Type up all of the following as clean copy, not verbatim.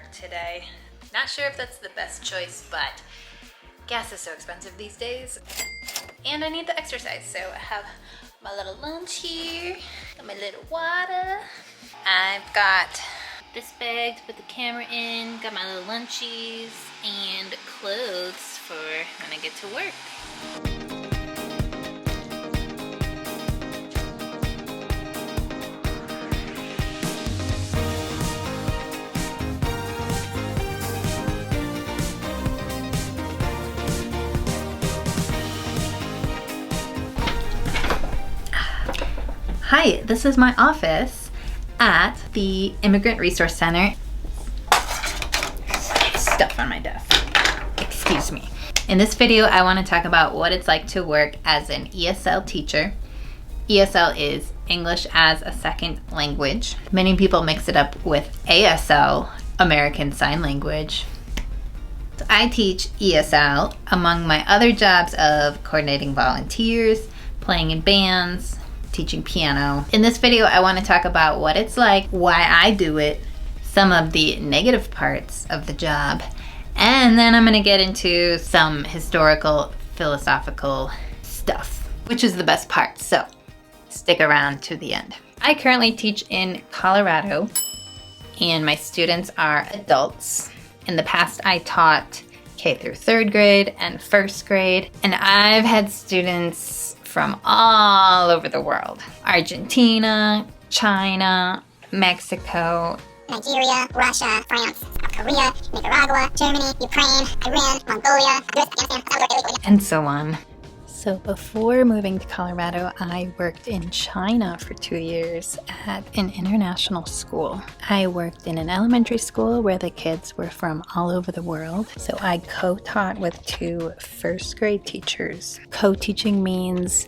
work today. Not sure if that's the best choice, but gas is so expensive these days. And I need the exercise, so I have my little lunch here, got my little water. I've got this bag to put the camera in, got my little lunchies, and clothes for when I get to work. Hi, this is my office at the Immigrant Resource Center. Stuff on my desk. Excuse me. In this video, I want to talk about what it's like to work as an ESL teacher. ESL is English as a Second Language. Many people mix it up with ASL, American Sign Language. So I teach ESL among my other jobs of coordinating volunteers, playing in bands, teaching piano. In this video, I want to talk about what it's like, why I do it, some of the negative parts of the job, and then I'm going to get into some historical, philosophical stuff, which is the best part, so stick around to the end. I currently teach in Colorado, and my students are adults. In the past, I taught K through 3rd grade and 1st grade, and I've had students from all over the world. Argentina, China, Mexico, Nigeria, Russia, France, South Korea, Nicaragua, Germany, Ukraine, Iran, Mongolia, Afghanistan, and so on. So before moving to Colorado, I worked in China for 2 years at an international school. I worked in an elementary school where the kids were from all over the world. So I co-taught with 2 first grade teachers. Co-teaching means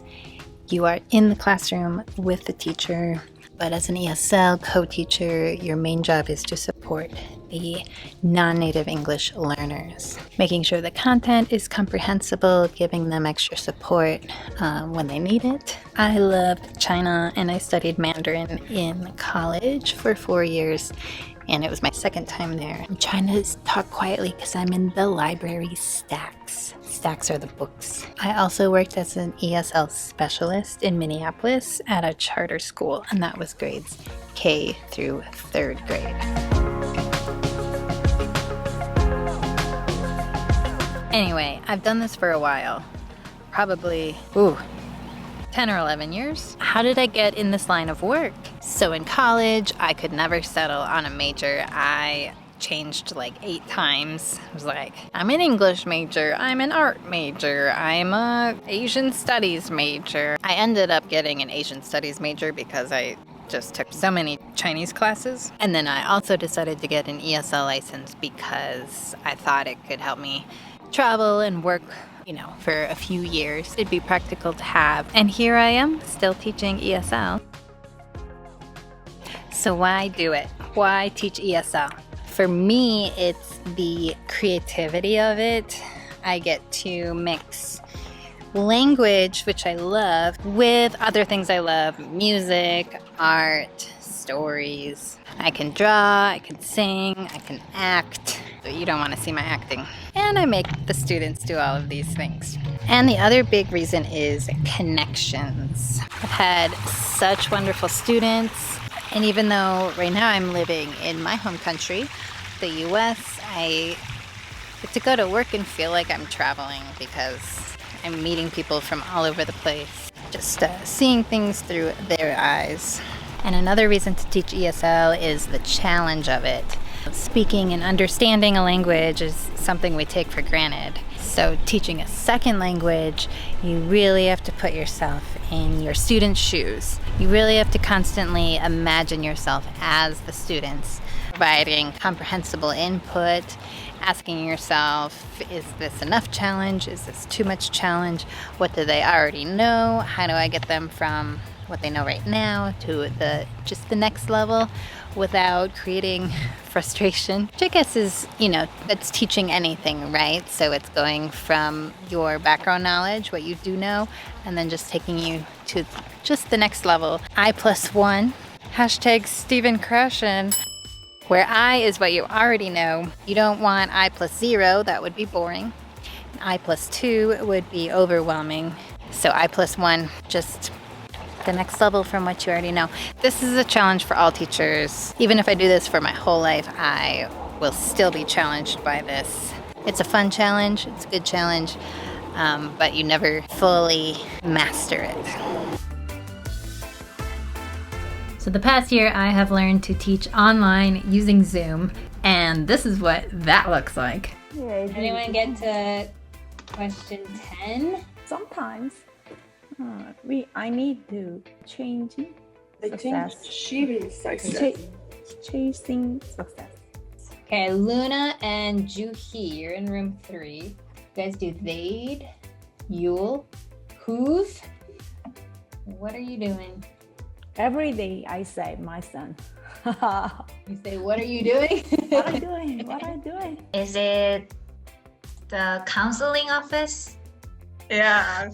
you are in the classroom with the teacher, but as an ESL co-teacher, your main job is to support the non-native English learners, making sure the content is comprehensible, giving them extra support when they need it. I loved China, and I studied Mandarin in college for 4 years, and it was my second time there. I'm trying to talk quietly because I'm in the library stacks. Stacks are the books. I also worked as an ESL specialist in Minneapolis at a charter school, and that was grades K through 3rd grade. Anyway, I've done this for a while, probably 10 or 11 years. How did I get in this line of work? So in college, I could never settle on a major. I changed like 8 times. I was like, I'm an English major, I'm an art major, I'm a Asian studies major. I ended up getting an Asian studies major because I just took so many Chinese classes. And then I also decided to get an ESL license because I thought it could help me travel and work, for a few years. It'd be practical to have. And here I am, still teaching ESL. So why do it? Why teach ESL? For me, it's the creativity of it. I get to mix language, which I love, with other things I love: music, art, stories. I can draw, I can sing, I can act. But you don't want to see my acting. And I make the students do all of these things. And the other big reason is connections. I've had such wonderful students. And even though right now I'm living in my home country, the US, I get to go to work and feel like I'm traveling because I'm meeting people from all over the place, just seeing things through their eyes. And another reason to teach ESL is the challenge of it. Speaking and understanding a language is something we take for granted. So teaching a second language, you really have to put yourself in your students' shoes. You really have to constantly imagine yourself as the students, providing comprehensible input, asking yourself, is this enough challenge? Is this too much challenge? What do they already know? How do I get them from what they know right now to just the next level without creating frustration? Which I guess is, that's teaching anything, right? So it's going from your background knowledge, what you do know, and then just taking you to just the next level. I+1, hashtag Stephen Krashen. where I is what you already know. You don't want I plus 0, that would be boring. I plus 2 would be overwhelming. So I plus 1, just the next level from what you already know. This is a challenge for all teachers. Even if I do this for my whole life, I will still be challenged by this. It's a fun challenge, it's a good challenge, but you never fully master it. So the past year I have learned to teach online using Zoom, and this is what that looks like. Anyone get to question 10? Sometimes I need to change success. Chasing success. Okay, Luna and Juhi, you're in room 3. You guys do they'd, you'll, who's. What are you doing? Every day I say my son. You say, what are you doing? What are you doing? What are you doing? Is it the counseling office? Yeah.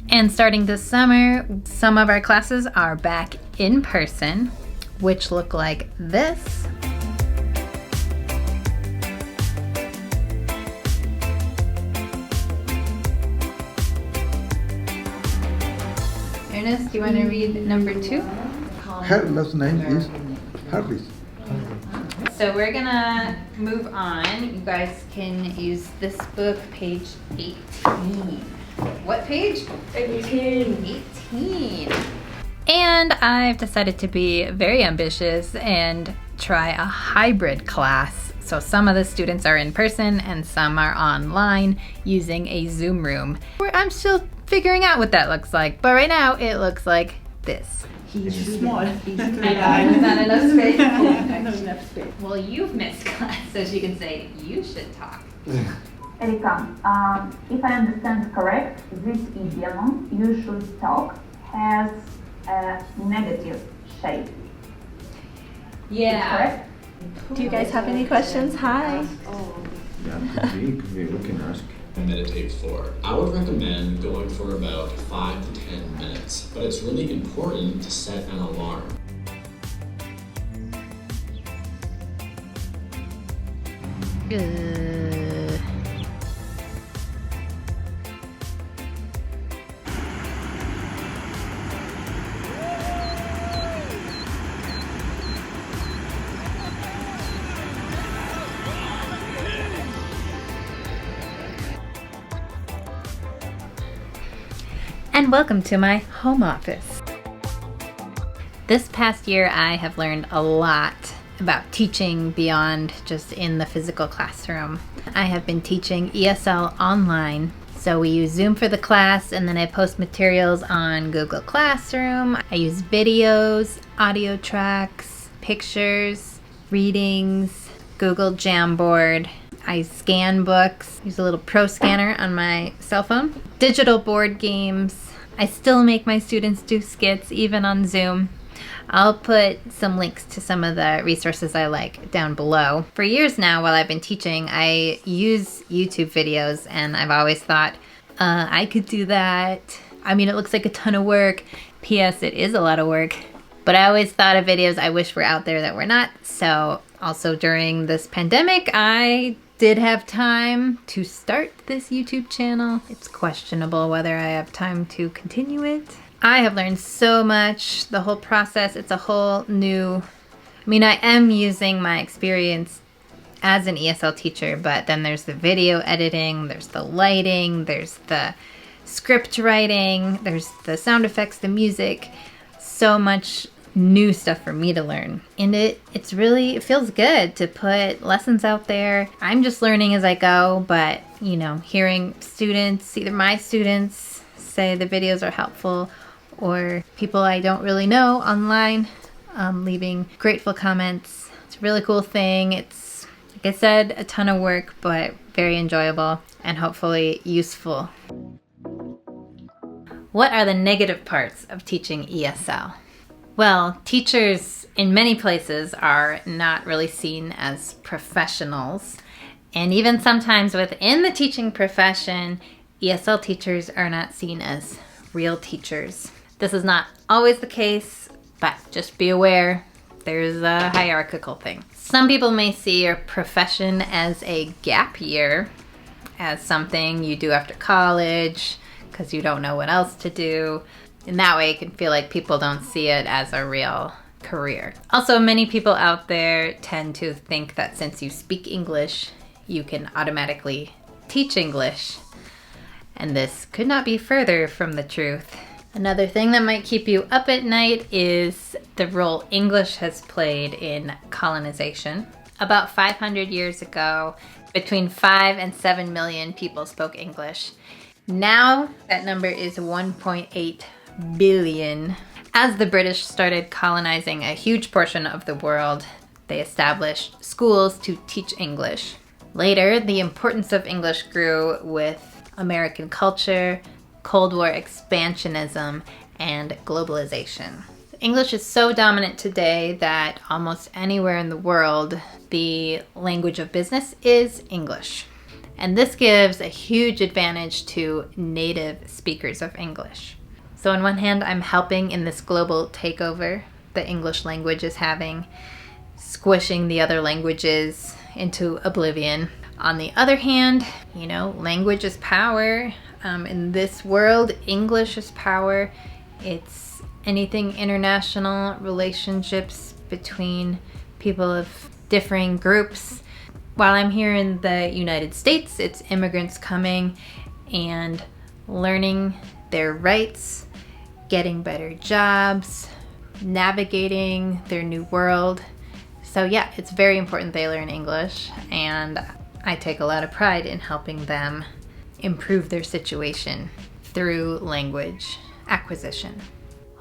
And starting this summer, some of our classes are back in person, which look like this. Ernest, do you want to read number 2? Her last name is Harris. So we're gonna move on. You guys can use this book, page 18. What page? 18. And I've decided to be very ambitious and try a hybrid class. So some of the students are in person and some are online using a Zoom room. I'm still figuring out what that looks like, but right now it looks like this. He's small. I know, there's not enough space. Not enough space. Well, you've missed class, so she can say, you should talk. Erika, if I understand correct, this idiom, you should talk, has a negative shape. Yeah. Correct? Do you guys have any questions? Hi. Yeah, could be, we can ask. Meditate for. I would recommend going for about 5 to 10 minutes, but it's really important to set an alarm. And welcome to my home office. This past year, I have learned a lot about teaching beyond just in the physical classroom. I have been teaching ESL online. So we use Zoom for the class, and then I post materials on Google Classroom. I use videos, audio tracks, pictures, readings, Google Jamboard. I scan books, use a little pro scanner on my cell phone. Digital board games. I still make my students do skits, even on Zoom. I'll put some links to some of the resources I like down below. For years now, while I've been teaching, I use YouTube videos, and I've always thought, I could do that. I mean, it looks like a ton of work. P.S. It is a lot of work. But I always thought of videos I wish were out there that were not. So also during this pandemic, I did have time to start this YouTube channel. It's questionable whether I have time to continue it. I have learned so much, the whole process. It's a whole new, I am using my experience as an ESL teacher, but then there's the video editing, there's the lighting, there's the script writing, there's the sound effects, the music, so much new stuff for me to learn. And it feels good to put lessons out there. I'm just learning as I go, but hearing students, either my students say the videos are helpful or people I don't really know online leaving grateful comments. It's a really cool thing. It's, like I said, a ton of work, but very enjoyable and hopefully useful. What are the negative parts of teaching ESL? Well, teachers in many places are not really seen as professionals. And even sometimes within the teaching profession, ESL teachers are not seen as real teachers. This is not always the case, but just be aware there's a hierarchical thing. Some people may see your profession as a gap year, as something you do after college because you don't know what else to do. In that way, it can feel like people don't see it as a real career. Also, many people out there tend to think that since you speak English, you can automatically teach English. And this could not be further from the truth. Another thing that might keep you up at night is the role English has played in colonization. About 500 years ago, between 5 and 7 million people spoke English. Now that number is 1.8 billion. As the British started colonizing a huge portion of the world, they established schools to teach English. Later, the importance of English grew with American culture, Cold War expansionism, and globalization. English is so dominant today that almost anywhere in the world, the language of business is English. And this gives a huge advantage to native speakers of English. So on one hand, I'm helping in this global takeover the English language is having, squishing the other languages into oblivion. On the other hand, language is power. In this world, English is power. It's anything international relationships between people of differing groups. While I'm here in the United States, it's immigrants coming and learning their rights, getting better jobs, navigating their new world. So yeah, it's very important they learn English, and I take a lot of pride in helping them improve their situation through language acquisition.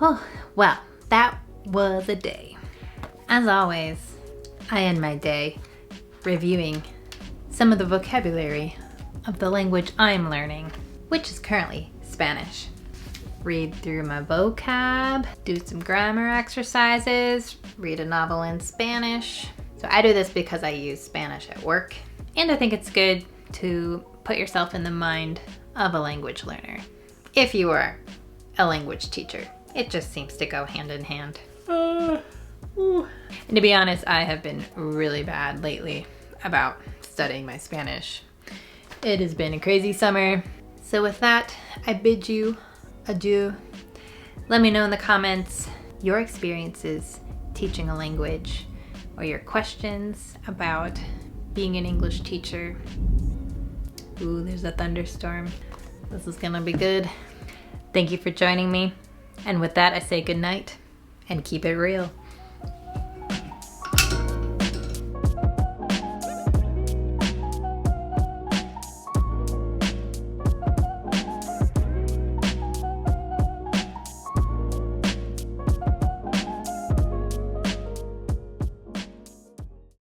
Oh, well, that was a day. As always, I end my day reviewing some of the vocabulary of the language I'm learning, which is currently Spanish. Read through my vocab, do some grammar exercises, read a novel in Spanish. So I do this because I use Spanish at work, and I think it's good to put yourself in the mind of a language learner. If you are a language teacher, it just seems to go hand in hand. And to be honest, I have been really bad lately about studying my Spanish. It has been a crazy summer. So with that, I bid you adieu. Let me know in the comments your experiences teaching a language or your questions about being an English teacher. Ooh, there's a thunderstorm. This is gonna be good. Thank you for joining me. And with that, I say good night and keep it real.